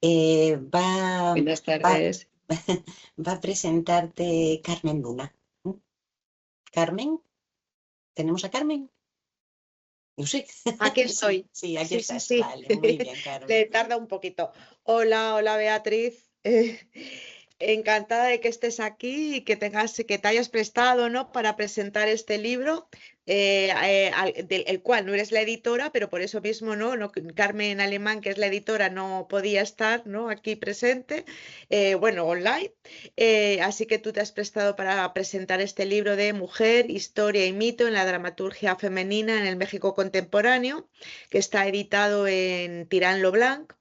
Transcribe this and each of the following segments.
Va, Buenas va, tardes. va a presentarte Carmen Luna. ¿Carmen? ¿Tenemos a Carmen? No sé. Aquí Sí, estoy. sí, aquí Sí, sí, estás. sí. Vale, muy bien, Carmen. Le tarda un poquito. Hola, hola Beatriz. Encantada de que estés aquí y que que te hayas prestado, ¿no? Para presentar este libro, del el cual no eres la editora, pero por eso mismo, ¿no? Carmen Alemán, que es la editora, no podía estar, ¿no? Aquí presente, bueno, online. Así que tú te has prestado para presentar este libro de Mujer, Historia y Mito en la Dramaturgia Femenina en el México Contemporáneo, que está editado en Tirán Lo Blanc.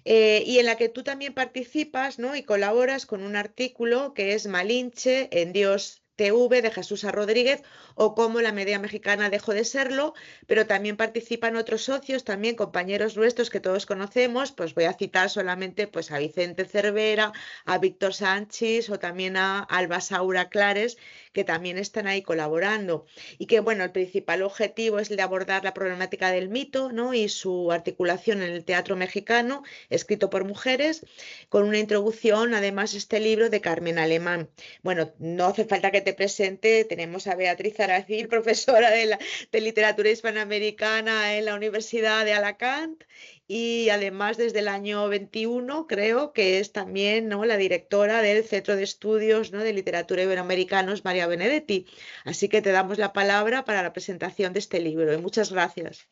Y en la que tú también participas, ¿no? Y colaboras con un artículo que es Malinche en Dios TV de Jesús A. Rodríguez, o Cómo la media mexicana dejó de serlo, pero también participan otros socios, también compañeros nuestros que todos conocemos. Pues voy a citar solamente pues a Vicente Cervera, a Víctor Sánchez o también a Alba Saura Clares, que también están ahí colaborando. Y que bueno, el principal objetivo es el de abordar la problemática del mito, ¿no? Y su articulación en el teatro mexicano, escrito por mujeres, con una introducción, además, este libro de Carmen Alemán. Bueno, no hace falta que te presente, tenemos a Beatriz Aracil, profesora de literatura hispanoamericana en la Universidad de Alacant, y además desde el año 21 creo que es también, ¿no?, la directora del Centro de Estudios, ¿no?, de Literatura Iberoamericanos, María Benedetti. Así que te damos la palabra para la presentación de este libro y muchas gracias.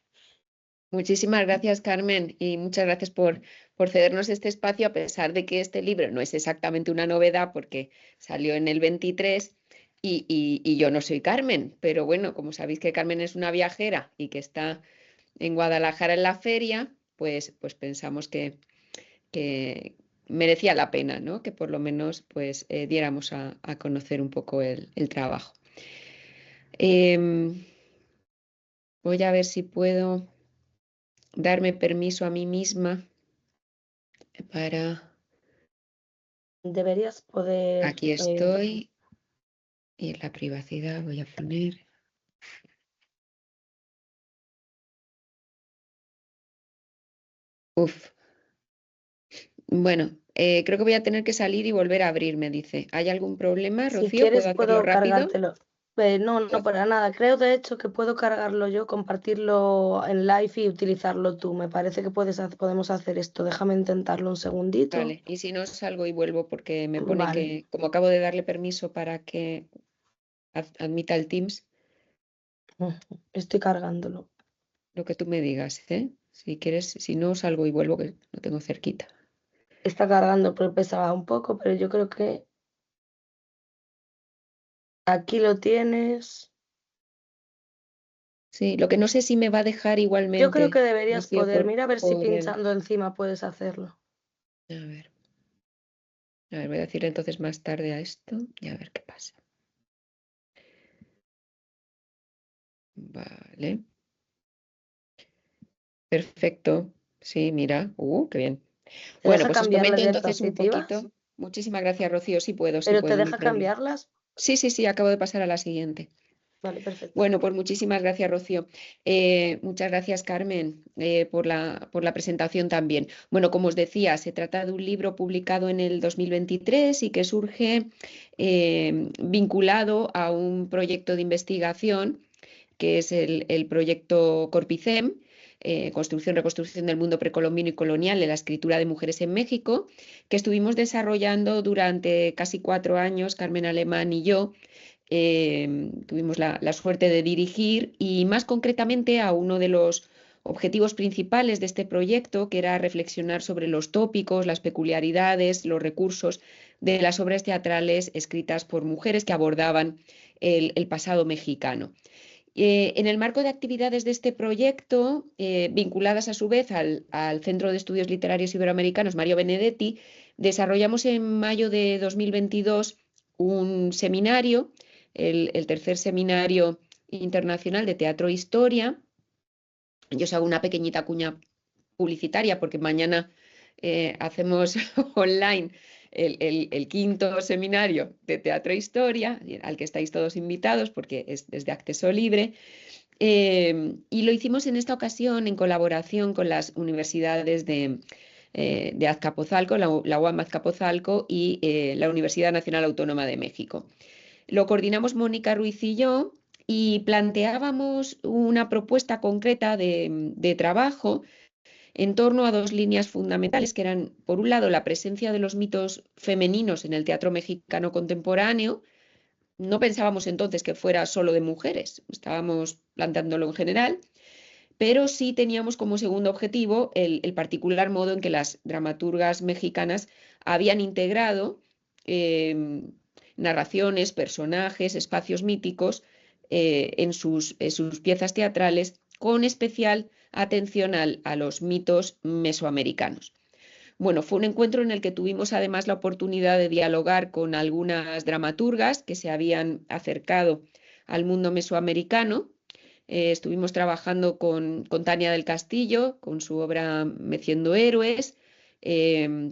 Muchísimas gracias, Carmen, y muchas gracias por cedernos este espacio, a pesar de que este libro no es exactamente una novedad porque salió en el 23 y yo no soy Carmen, pero bueno, como sabéis que Carmen es una viajera y que está en Guadalajara en la feria, pues pensamos que merecía la pena, ¿no? Que por lo menos pues diéramos a conocer un poco el trabajo. Em, Voy a ver si puedo darme permiso a mí misma para... Deberías poder... Aquí estoy. Y en la privacidad voy a poner... Uf. Bueno, creo que voy a tener que salir y volver a abrir, me dice. ¿Hay algún problema, Si Rocío? ¿Puedo quieres hacerlo puedo rápido? cargártelo. No, no para nada. Creo de hecho que puedo cargarlo yo, compartirlo en live y utilizarlo tú. Me parece que podemos hacer esto. Déjame intentarlo un segundito. Vale, y si no salgo y vuelvo porque me pone Vale. que, como acabo de darle permiso para que admita el Teams, Estoy cargándolo. lo que tú me digas, ¿eh? Si quieres, si no salgo y vuelvo, que lo tengo cerquita. Está cargando, pero pesaba un poco, pero yo creo que aquí lo tienes. Sí, lo que no sé si me va a dejar Yo creo que igualmente, deberías Rocío, poder. Mira a ver si por el... pinchando encima puedes hacerlo. A ver, voy a decirle entonces más tarde a esto y a ver qué pasa. Vale. Perfecto. Sí, mira. Qué bien. ¿Te Bueno, deja pues os cambiar las comento entonces un diapositivas? poquito. Muchísimas gracias, Rocío. Sí ¿Pero te puedo, no hay deja problema. cambiarlas? Sí, sí, sí, acabo de pasar a la siguiente. Vale, perfecto. Bueno, pues muchísimas gracias, Rocío. Muchas gracias, Carmen, por la presentación también. Bueno, como os decía, se trata de un libro publicado en el 2023 y que surge vinculado a un proyecto de investigación que es el proyecto Corpicem, Construcción, Reconstrucción del Mundo Precolombino y Colonial en la Escritura de Mujeres en México, que estuvimos desarrollando durante casi 4 años, Carmen Alemán y yo. Tuvimos la suerte de dirigir y más concretamente a uno de los objetivos principales de este proyecto, que era reflexionar sobre los tópicos, las peculiaridades, los recursos de las obras teatrales escritas por mujeres que abordaban el pasado mexicano. En el marco de actividades de este proyecto, vinculadas a su vez al Centro de Estudios Literarios Iberoamericanos Mario Benedetti, desarrollamos en mayo de 2022 un seminario, el tercer seminario internacional de teatro e historia. Yo os hago una pequeñita cuña publicitaria porque mañana hacemos online el quinto seminario de teatro e historia, al que estáis todos invitados porque es de acceso libre. Y lo hicimos en esta ocasión en colaboración con las universidades de Azcapotzalco, la UAM Azcapotzalco y la Universidad Nacional Autónoma de México. Lo coordinamos Mónica Ruiz y yo y planteábamos una propuesta concreta de trabajo en torno a dos líneas fundamentales, que eran, por un lado, la presencia de los mitos femeninos en el teatro mexicano contemporáneo. No pensábamos entonces que fuera solo de mujeres, estábamos planteándolo en general, pero sí teníamos como segundo objetivo el particular modo en que las dramaturgas mexicanas habían integrado narraciones, personajes, espacios míticos en sus piezas teatrales, con especial atención a los mitos mesoamericanos. Bueno, fue un encuentro en el que tuvimos además la oportunidad de dialogar con algunas dramaturgas que se habían acercado al mundo mesoamericano. Estuvimos trabajando con Tania del Castillo, con su obra Meciendo Héroes.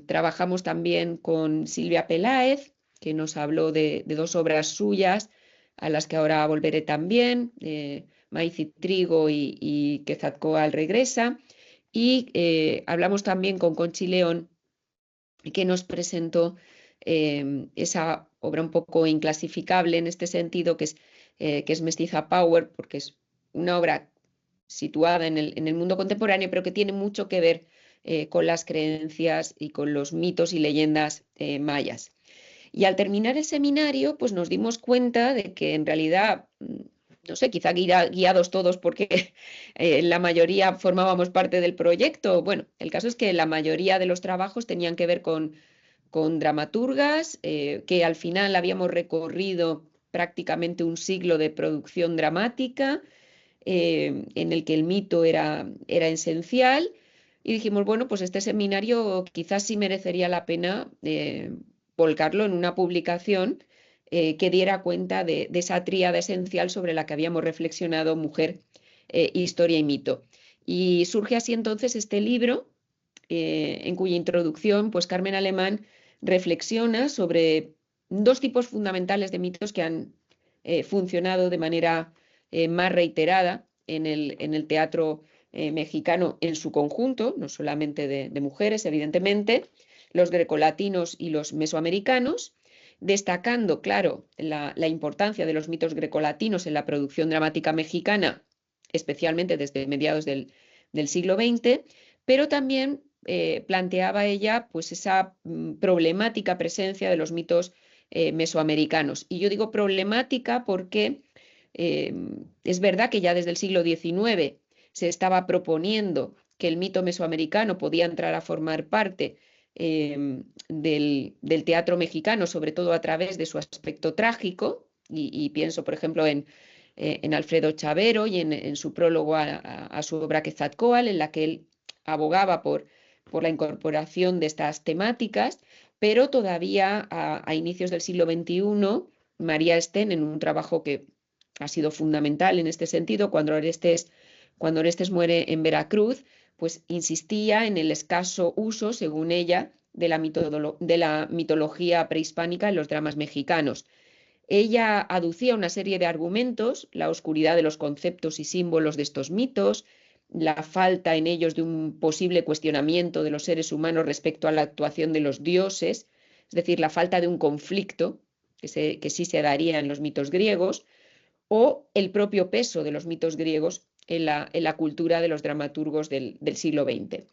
Trabajamos también con Silvia Peláez, que nos habló de dos obras suyas, a las que ahora volveré también, Maíz y Trigo y Quetzalcóatl regresa. Y hablamos también con Conchi León, que nos presentó esa obra un poco inclasificable en este sentido, que es Mestiza Power, porque es una obra situada en el mundo contemporáneo, pero que tiene mucho que ver con las creencias y con los mitos y leyendas mayas. Y al terminar el seminario, pues nos dimos cuenta de que en realidad, no sé, quizá guiados todos porque la mayoría formábamos parte del proyecto. Bueno, el caso es que la mayoría de los trabajos tenían que ver con dramaturgas, que al final habíamos recorrido prácticamente un siglo de producción dramática, en el que el mito era esencial. Y dijimos, bueno, pues este seminario quizás sí merecería la pena volcarlo en una publicación que diera cuenta de esa tríada esencial sobre la que habíamos reflexionado: mujer, historia y mito. Y surge así entonces este libro, en cuya introducción pues Carmen Alemán reflexiona sobre dos tipos fundamentales de mitos que han funcionado de manera más reiterada en el teatro mexicano en su conjunto, no solamente de mujeres, evidentemente, los grecolatinos y los mesoamericanos, destacando, claro, la importancia de los mitos grecolatinos en la producción dramática mexicana, especialmente desde mediados del siglo XX, pero también planteaba ella pues esa problemática presencia de los mitos mesoamericanos. Y yo digo problemática porque es verdad que ya desde el siglo XIX se estaba proponiendo que el mito mesoamericano podía entrar a formar parte del teatro mexicano, sobre todo a través de su aspecto trágico, y pienso, por ejemplo, en Alfredo Chavero y en su prólogo a su obra Quetzalcóatl, en la que él abogaba por la incorporación de estas temáticas, pero todavía a inicios del siglo XXI, María Sten, en un trabajo que ha sido fundamental en este sentido, cuando Orestes muere en Veracruz, pues insistía en el escaso uso, según ella, de la mitología prehispánica en los dramas mexicanos. Ella aducía una serie de argumentos: la oscuridad de los conceptos y símbolos de estos mitos, la falta en ellos de un posible cuestionamiento de los seres humanos respecto a la actuación de los dioses, es decir, la falta de un conflicto que sí se daría en los mitos griegos, o el propio peso de los mitos griegos en la cultura de los dramaturgos del siglo XX.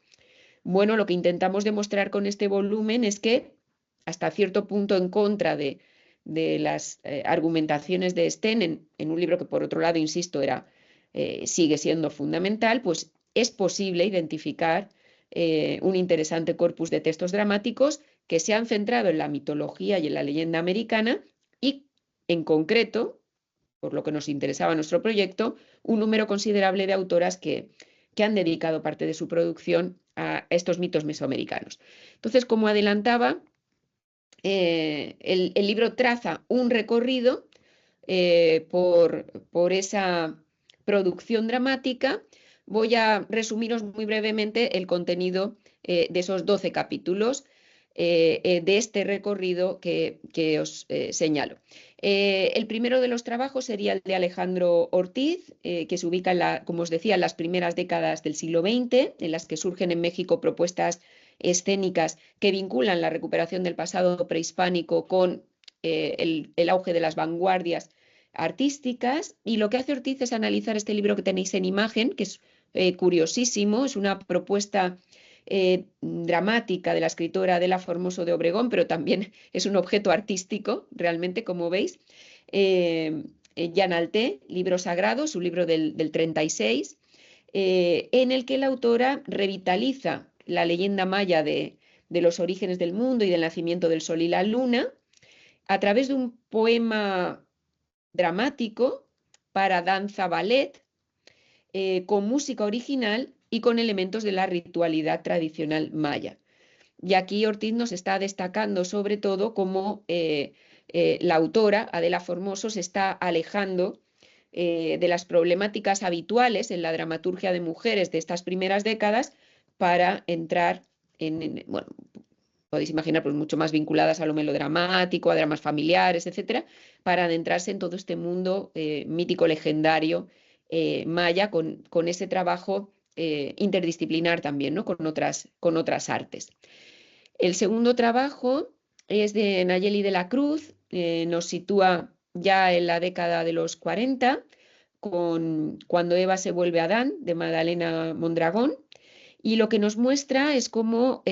Bueno, lo que intentamos demostrar con este volumen es que, hasta cierto punto en contra de las argumentaciones de Sten, en un libro que, por otro lado, insisto, sigue siendo fundamental, pues es posible identificar un interesante corpus de textos dramáticos que se han centrado en la mitología y en la leyenda americana y, en concreto, por lo que nos interesaba nuestro proyecto, un número considerable de autoras que han dedicado parte de su producción a estos mitos mesoamericanos. Entonces, como adelantaba, el libro traza un recorrido por esa producción dramática. Voy a resumiros muy brevemente el contenido de esos 12 capítulos de este recorrido que os señalo. El primero de los trabajos sería el de Alejandro Ortiz, que se ubica, como os decía, en las primeras décadas del siglo XX, en las que surgen en México propuestas escénicas que vinculan la recuperación del pasado prehispánico con el auge de las vanguardias artísticas. Y lo que hace Ortiz es analizar este libro que tenéis en imagen, que es curiosísimo, es una propuesta dramática de la escritora Adela Formoso de Obregón, pero también es un objeto artístico, realmente, como veis. Llanalté, Libro Sagrado, su libro del 36, en el que la autora revitaliza la leyenda maya de los orígenes del mundo y del nacimiento del sol y la luna a través de un poema dramático para danza ballet, con música original y con elementos de la ritualidad tradicional maya. Y aquí Ortiz nos está destacando sobre todo cómo la autora, Adela Formoso, se está alejando de las problemáticas habituales en la dramaturgia de mujeres de estas primeras décadas para entrar bueno, podéis imaginar, pues mucho más vinculadas a lo melodramático, a dramas familiares, etcétera, para adentrarse en todo este mundo mítico, legendario, maya, con ese trabajo interdisciplinar también, ¿no? con otras artes. El segundo trabajo es de Nayeli de la Cruz, nos sitúa ya en la década de los 40, Cuando Eva se vuelve Adán, de Magdalena Mondragón, y lo que nos muestra es cómo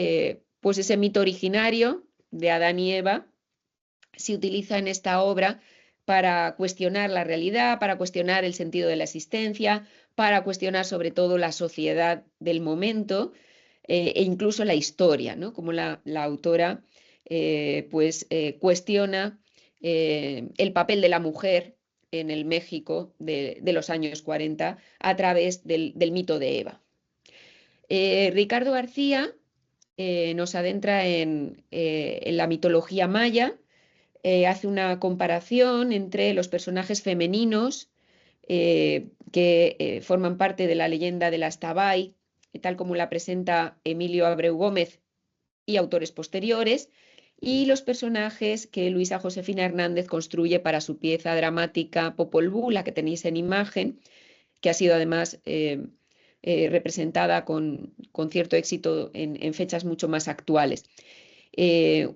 pues ese mito originario de Adán y Eva se utiliza en esta obra para cuestionar la realidad, para cuestionar el sentido de la existencia, para cuestionar sobre todo la sociedad del momento e incluso la historia, ¿no? Como la autora cuestiona el papel de la mujer en el México de los años 40 a través del mito de Eva. Ricardo García nos adentra en la mitología maya, hace una comparación entre los personajes femeninos que forman parte de la leyenda de las Tabay, tal como la presenta Emilio Abreu Gómez y autores posteriores, y los personajes que Luisa Josefina Hernández construye para su pieza dramática Popol Vuh, la que tenéis en imagen, que ha sido además representada con cierto éxito en fechas mucho más actuales.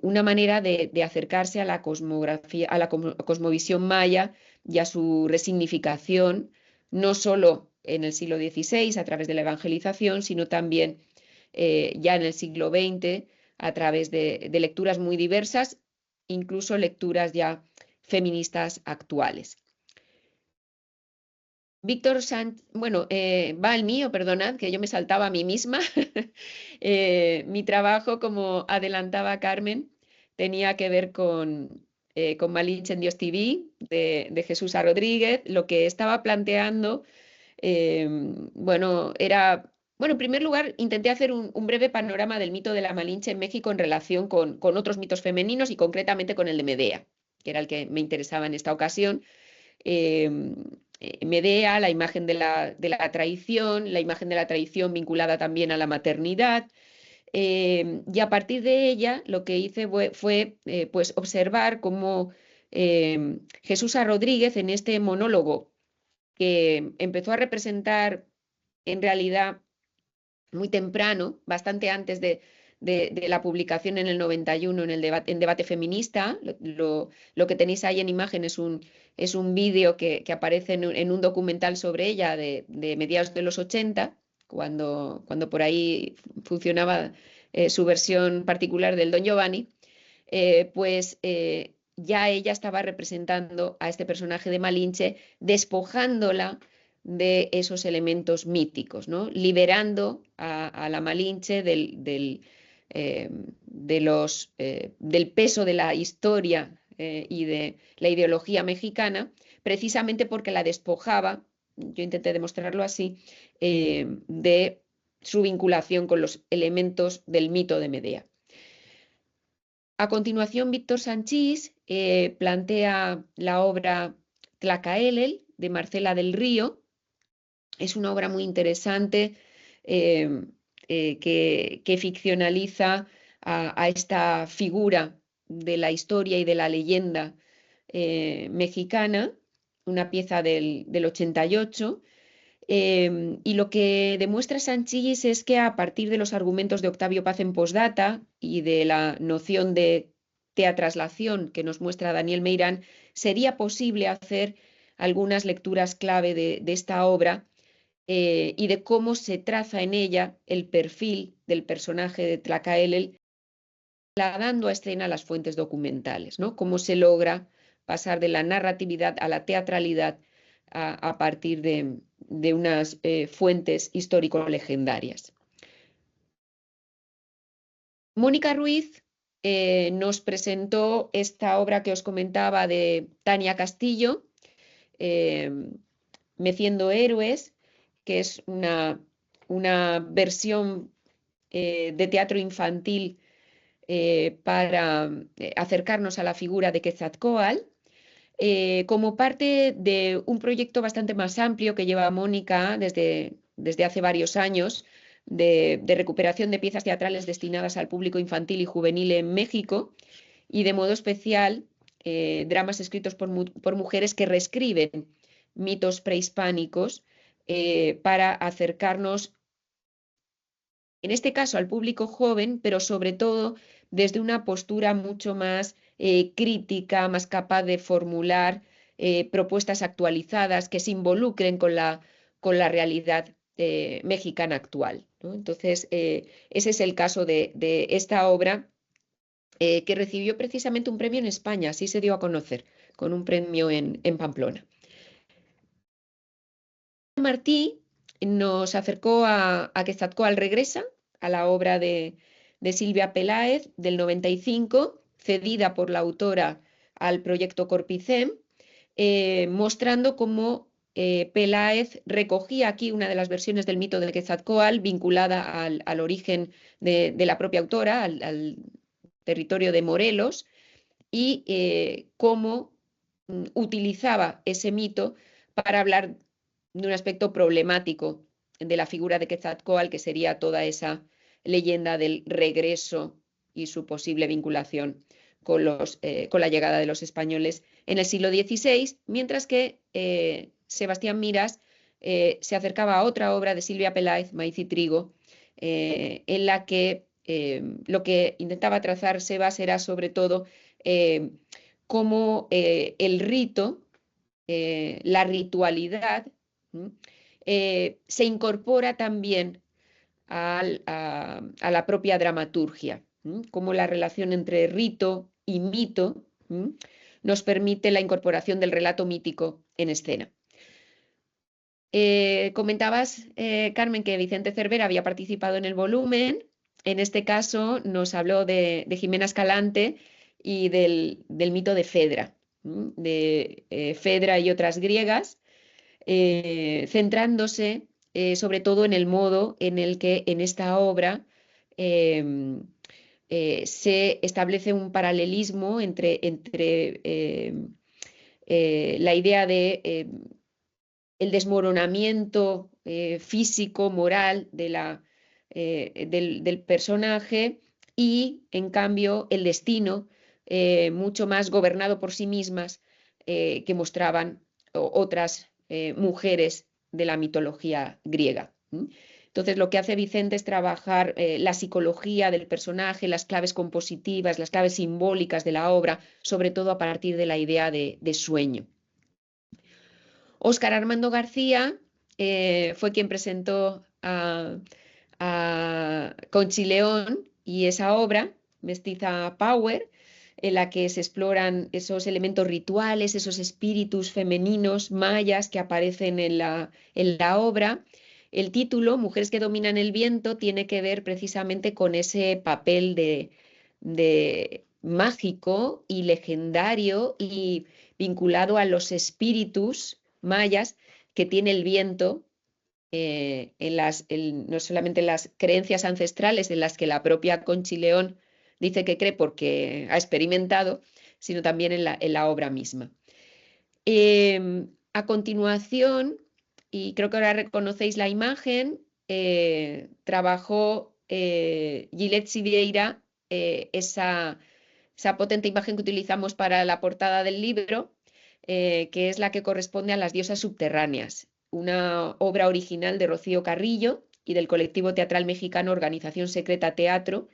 Una manera de acercarse a la cosmografía, a la cosmovisión maya y a su resignificación, no solo en el siglo XVI a través de la evangelización, sino también ya en el siglo XX a través de lecturas muy diversas, incluso lecturas ya feministas actuales. Víctor Sánchez, bueno, va el mío, perdonad, que yo me saltaba a mí misma. Mi trabajo, como adelantaba Carmen, tenía que ver con Malinche en Dios TV, de Jesús A. Rodríguez. Lo que estaba planteando, bueno, era, bueno, en primer lugar, intenté hacer un breve panorama del mito de la Malinche en México en relación con otros mitos femeninos y concretamente con el de Medea, que era el que me interesaba en esta ocasión. Medea, la imagen de la traición, la imagen de la traición vinculada también a la maternidad, y a partir de ella lo que hice fue pues observar cómo Jesús A. Rodríguez, en este monólogo que empezó a representar en realidad muy temprano, bastante antes de la publicación en el 91 en Debate Feminista. Lo que tenéis ahí en imagen es un vídeo que aparece en un documental sobre ella de mediados de los 80, cuando por ahí funcionaba su versión particular del Don Giovanni, ya ella estaba representando a este personaje de Malinche, despojándola de esos elementos míticos, ¿no? Liberando a la Malinche del peso de la historia y de la ideología mexicana, precisamente porque la despojaba, yo intenté demostrarlo así, de su vinculación con los elementos del mito de Medea. A continuación, Víctor Sanchís plantea la obra Tlacaelel, de Marcela del Río. Es una obra muy interesante que ficcionaliza a esta figura de la historia y de la leyenda mexicana, una pieza del 88, Y lo que demuestra Sanchis es que a partir de los argumentos de Octavio Paz en Postdata y de la noción de teatraslación que nos muestra Daniel Meirán, sería posible hacer algunas lecturas clave de esta obra y de cómo se traza en ella el perfil del personaje de Tlacaelel, trasladando a escena las fuentes documentales, ¿no? Cómo se logra pasar de la narratividad a la teatralidad a partir de unas fuentes histórico-legendarias. Mónica Ruiz nos presentó esta obra que os comentaba de Tania Castillo, Meciendo Héroes, que es una versión de teatro infantil para acercarnos a la figura de Quetzalcóatl, como parte de un proyecto bastante más amplio que lleva Mónica desde hace varios años, de recuperación de piezas teatrales destinadas al público infantil y juvenil en México, y de modo especial dramas escritos por mujeres que reescriben mitos prehispánicos para acercarnos, en este caso, al público joven, pero sobre todo desde una postura mucho más crítica, más capaz de formular propuestas actualizadas que se involucren con la realidad mexicana actual, ¿no? Entonces, ese es el caso de esta obra que recibió precisamente un premio en España, así se dio a conocer, con un premio en Pamplona. Martí nos acercó a Quetzalcóatl regresa, a la obra de Silvia Peláez del 95, cedida por la autora al proyecto Corpicem, mostrando cómo Peláez recogía aquí una de las versiones del mito de Quetzalcóatl vinculada al origen de la propia autora, al territorio de Morelos, y cómo utilizaba ese mito para hablar de un aspecto problemático de la figura de Quetzalcóatl, que sería toda esa leyenda del regreso y su posible vinculación con la llegada de los españoles en el siglo XVI, mientras que Sebastián Miras se acercaba a otra obra de Silvia Peláez, Maíz y Trigo, en la que lo que intentaba trazar Sebas era sobre todo cómo el rito, la ritualidad, se incorpora también a la propia dramaturgia, cómo la relación entre rito y mito nos permite la incorporación del relato mítico en escena. Comentabas, Carmen, que Vicente Cervera había participado en el volumen. En este caso nos habló de Jimena Escalante y del mito de Fedra, de Fedra y otras griegas, centrándose sobre todo en el modo en el que en esta obra se establece un paralelismo entre la idea de el desmoronamiento físico, moral del personaje y, en cambio, el destino mucho más gobernado por sí mismas que mostraban otras mujeres de la mitología griega. Entonces, lo que hace Vicente es trabajar la psicología del personaje, las claves compositivas, las claves simbólicas de la obra, sobre todo a partir de la idea de sueño. Óscar Armando García fue quien presentó a Conchi León y esa obra, Mestiza Power, en la que se exploran esos elementos rituales, esos espíritus femeninos mayas que aparecen en la obra. El título, Mujeres que dominan el viento, tiene que ver precisamente con ese papel de mágico y legendario y vinculado a los espíritus mayas que tiene el viento, no solamente en las creencias ancestrales en las que la propia Conchi León dice que cree porque ha experimentado, sino también en la obra misma. A continuación, y creo que ahora reconocéis la imagen, trabajó Gillette Sivieira esa potente imagen que utilizamos para la portada del libro, que es la que corresponde a las diosas subterráneas. una obra original de Rocío Carrillo y del colectivo teatral mexicano Organización Secreta Teatro,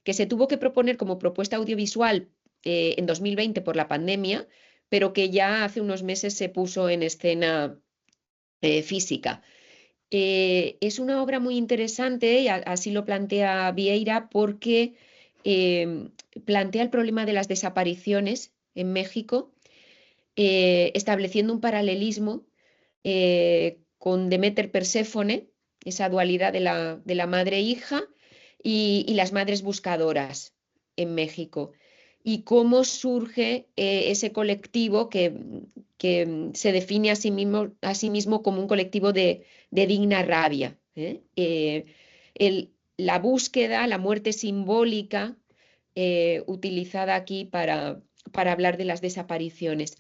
que se tuvo que proponer como propuesta audiovisual en 2020 por la pandemia, pero que ya hace unos meses se puso en escena física. Es una obra muy interesante, y así lo plantea Vieira, porque plantea el problema de las desapariciones en México, estableciendo un paralelismo con Deméter Perséfone, esa dualidad de la madre e hija, y las madres buscadoras en México. Y cómo surge ese colectivo que se define a sí mismo como un colectivo de digna rabia. La búsqueda, la muerte simbólica, utilizada aquí para hablar de las desapariciones.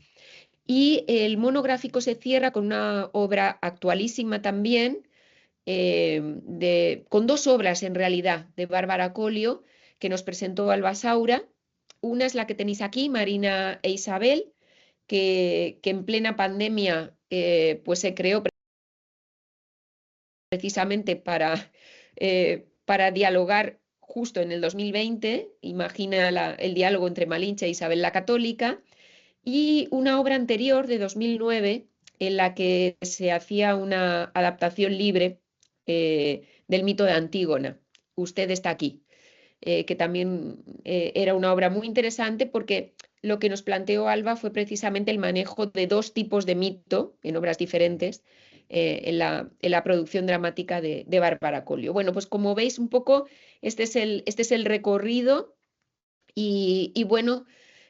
Y el monográfico se cierra con una obra actualísima también, con dos obras en realidad de Bárbara Collio, que nos presentó Alba Saura. Una es la que tenéis aquí, Marina e Isabel, que en plena pandemia pues se creó precisamente para dialogar justo en el 2020, imagina el diálogo entre Malinche e Isabel la Católica, y una obra anterior de 2009 en la que se hacía una adaptación libre del mito de Antígona. Usted está aquí, que también era una obra muy interesante porque lo que nos planteó Alba fue precisamente el manejo de dos tipos de mito en obras diferentes en la producción dramática de Bárbara Collio. Bueno, pues como veis un poco, este es el recorrido y bueno,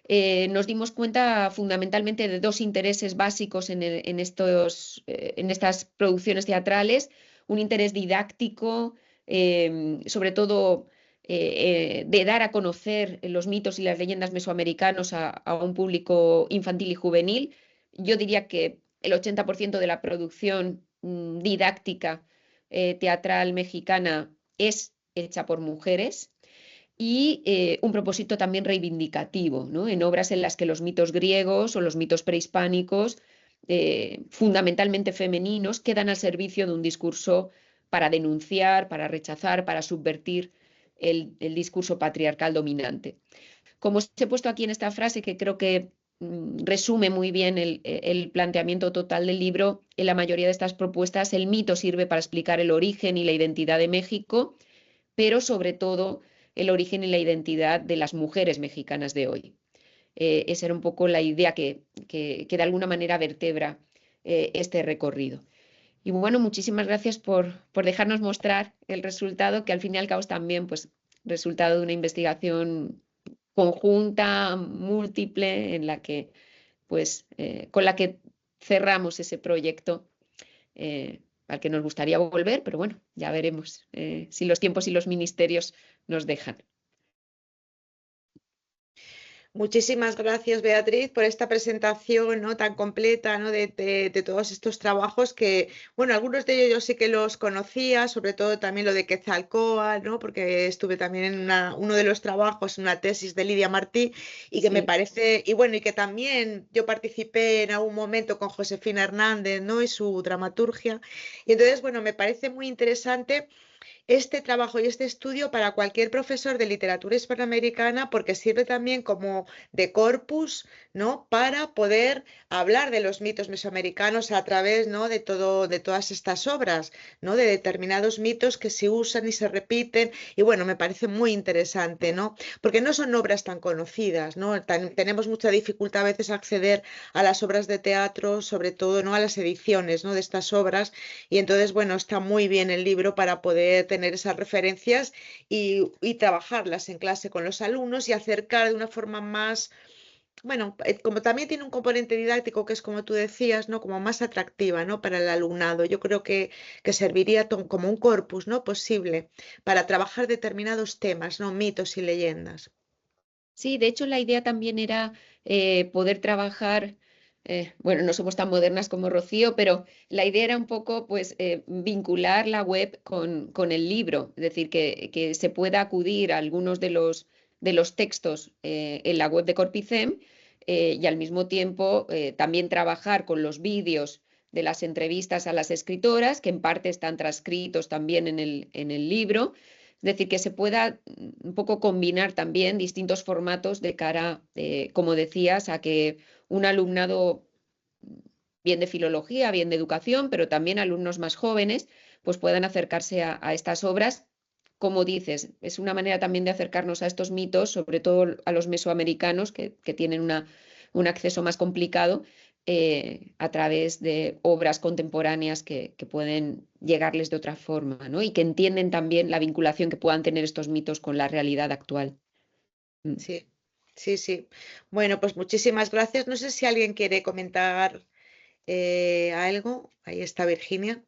nos dimos cuenta fundamentalmente de dos intereses básicos en estas producciones teatrales: un interés didáctico, sobre todo de dar a conocer los mitos y las leyendas mesoamericanos a un público infantil y juvenil. Yo diría que el 80% de la producción didáctica teatral mexicana es hecha por mujeres. Y un propósito también reivindicativo, ¿no? En obras en las que los mitos griegos o los mitos prehispánicos, fundamentalmente femeninos, quedan al servicio de un discurso para denunciar, para rechazar, para subvertir el discurso patriarcal dominante. Como os he puesto aquí en esta frase, que creo que resume muy bien el planteamiento total del libro, en la mayoría de estas propuestas el mito sirve para explicar el origen y la identidad de México, pero sobre todo el origen y la identidad de las mujeres mexicanas de hoy. Esa era un poco la idea que de alguna manera vertebra este recorrido. Y bueno, muchísimas gracias por dejarnos mostrar el resultado, que al fin y al cabo es también pues, resultado de una investigación conjunta, múltiple, en la que, pues, con la que cerramos ese proyecto al que nos gustaría volver, pero bueno, ya veremos si los tiempos y los ministerios nos dejan. Muchísimas gracias, Beatriz, por esta presentación, ¿no?, tan completa, ¿no?, de todos estos trabajos que, bueno, algunos de ellos yo sí que los conocía, sobre todo también lo de Quetzalcóatl, ¿no?, porque estuve también en uno de los trabajos, una tesis de Lidia Martí, y que me parece, y bueno, y que también yo participé en algún momento con Josefina Hernández, ¿no?, y su dramaturgia. Y entonces, bueno, me parece muy interesante este trabajo y este estudio para cualquier profesor de literatura hispanoamericana, porque sirve también como de corpus, ¿no?, para poder hablar de los mitos mesoamericanos a través, ¿no?, de todas estas obras, ¿no?, de determinados mitos que se usan y se repiten. Y bueno, me parece muy interesante, ¿no?, porque no son obras tan conocidas, ¿no? Tenemos mucha dificultad a veces a acceder a las obras de teatro, sobre todo, ¿no?, a las ediciones, ¿no?, de estas obras. Y entonces, bueno, está muy bien el libro para poder tener esas referencias y trabajarlas en clase con los alumnos y acercar de una forma más, bueno, como también tiene un componente didáctico que es, como tú decías, ¿no?, como más atractiva, ¿no?, para el alumnado. Yo creo que serviría como un corpus, ¿no?, posible para trabajar determinados temas, ¿no?, mitos y leyendas. Sí, de hecho la idea también era poder trabajar, bueno, no somos tan modernas como Rocío, pero la idea era un poco pues vincular la web con el libro, es decir, que se pueda acudir a algunos de los textos en la web de Corpicem y al mismo tiempo también trabajar con los vídeos de las entrevistas a las escritoras, que en parte están transcritos también en el libro. Es decir, que se pueda un poco combinar también distintos formatos de cara, como decías, a que un alumnado bien de filología, bien de educación, pero también alumnos más jóvenes, pues puedan acercarse a estas obras. Como dices, es una manera también de acercarnos a estos mitos, sobre todo a los mesoamericanos, que tienen un acceso más complicado, a través de obras contemporáneas que pueden llegarles de otra forma, ¿no? Y que entienden también la vinculación que puedan tener estos mitos con la realidad actual. Sí, sí, sí. Bueno, pues muchísimas gracias. No sé si alguien quiere comentar algo. Ahí está Virginia.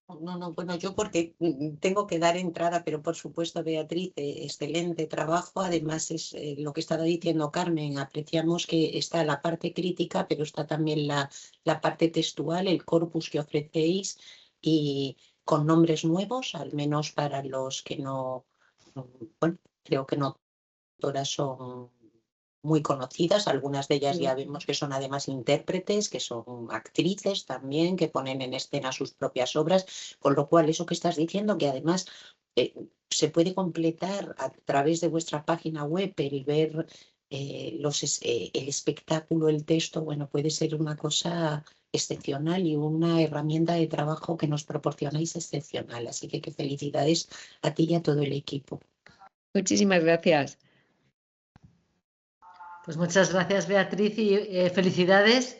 No, bueno, yo porque tengo que dar entrada, pero por supuesto, Beatriz, excelente trabajo. Además, es lo que estaba diciendo Carmen, apreciamos que está la parte crítica, pero está también la parte textual, el corpus que ofrecéis y con nombres nuevos, al menos para los que bueno, creo que no todas son muy conocidas, algunas de ellas ya vemos que son además intérpretes, que son actrices también, que ponen en escena sus propias obras, con lo cual eso que estás diciendo, que además se puede completar a través de vuestra página web, el ver el espectáculo, el texto, bueno, puede ser una cosa excepcional y una herramienta de trabajo que nos proporcionáis excepcional. Así que felicidades a ti y a todo el equipo. Muchísimas gracias. Pues muchas gracias, Beatriz, y felicidades.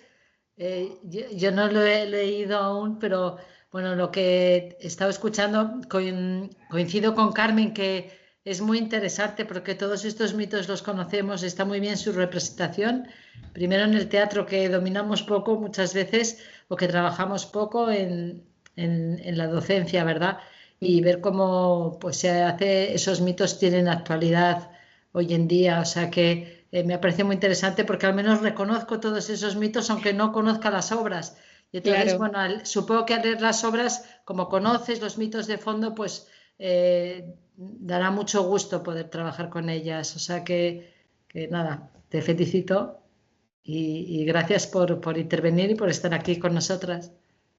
Yo no lo he leído aún, pero bueno, lo que he estado escuchando, coincido con Carmen, que es muy interesante porque todos estos mitos los conocemos, está muy bien su representación, primero en el teatro, que dominamos poco muchas veces o que trabajamos poco en la docencia, ¿verdad? Y ver cómo pues, se hace, esos mitos tienen actualidad hoy en día, o sea que me ha parecido muy interesante porque al menos reconozco todos esos mitos aunque no conozca las obras. Y entonces, Claro. bueno, supongo que al leer las obras, como conoces los mitos de fondo, pues dará mucho gusto poder trabajar con ellas. O sea que nada, te felicito y gracias por intervenir y por estar aquí con nosotras.